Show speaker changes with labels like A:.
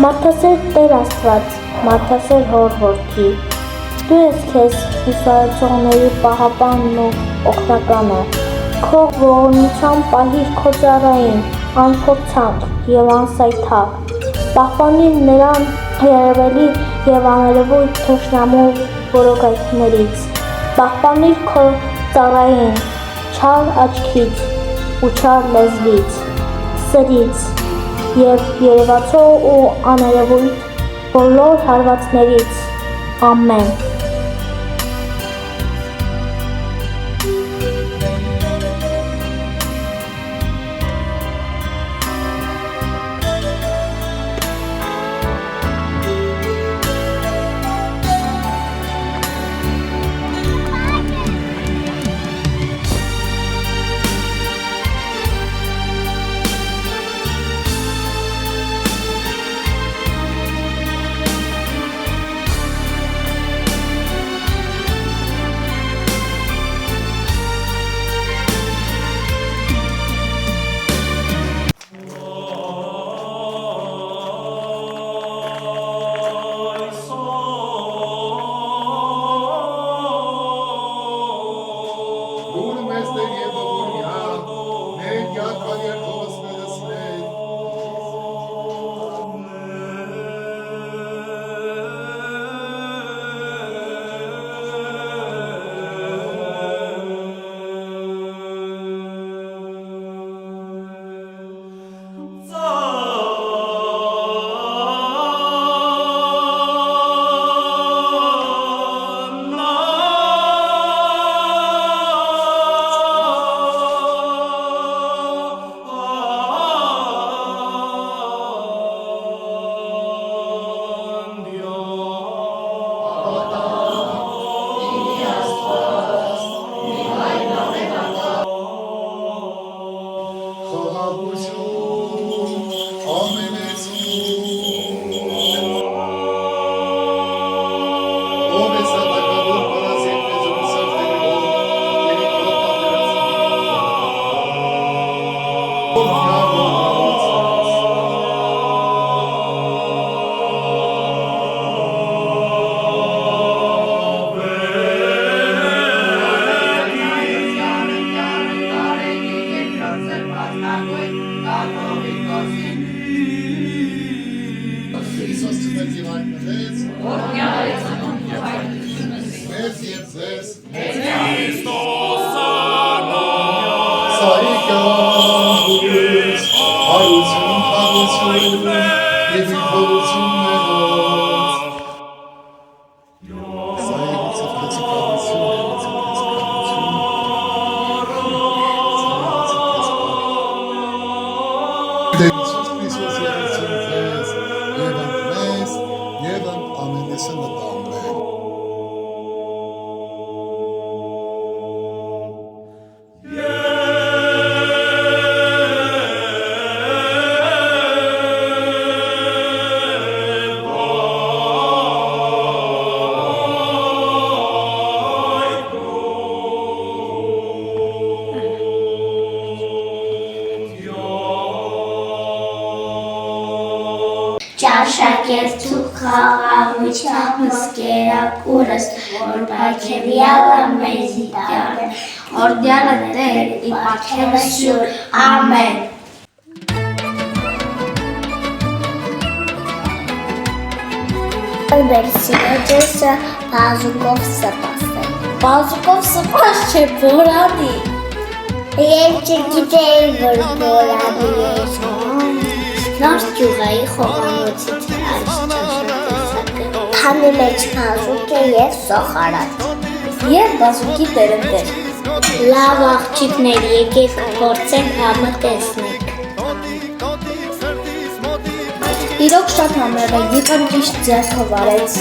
A: Մարդասեր Տեր Աստված, մարդասեր հոր որդի, դու ես քեզ հուսալցողների պահապանն ու օգնականը, քո ողորմության պահիր քո ծառային, անփորձանք և անսայթակ, պահպանիր նրան երևելի և աներևույթ թշնամու որոգայթներից, պահպանիր քո ծառային չար աչքից ու չար լեզվից, սրից և երևացող ու աներևույթ բոլոր հարվածներից, ամեն։
B: Ճաշակերտու խաղաղությամբ հսկերակուրս, որ պարգևյալը մեզի տանը, օրդյալը Տեր ի պարգևը սյուր, ամեն։
C: Բերսինեջեսը բազուկով սպաս է։ Բազուկով սպաս չէ, բորանի։ Ես չգիտեի, որ բորանի ես։ Նոր ճյուղայի խոհանոցից է այս ճաշատեսակը։ Փանի մեջ բազուկ է և սոխարած։
A: Եվ բազուկի տերնդեր։
C: Լավ աղջիկներ, եկեք փորձենք համը տեսնենք։
A: Իրոք շատ համեղ է, եկան ճիշտ ձեռքով արեց։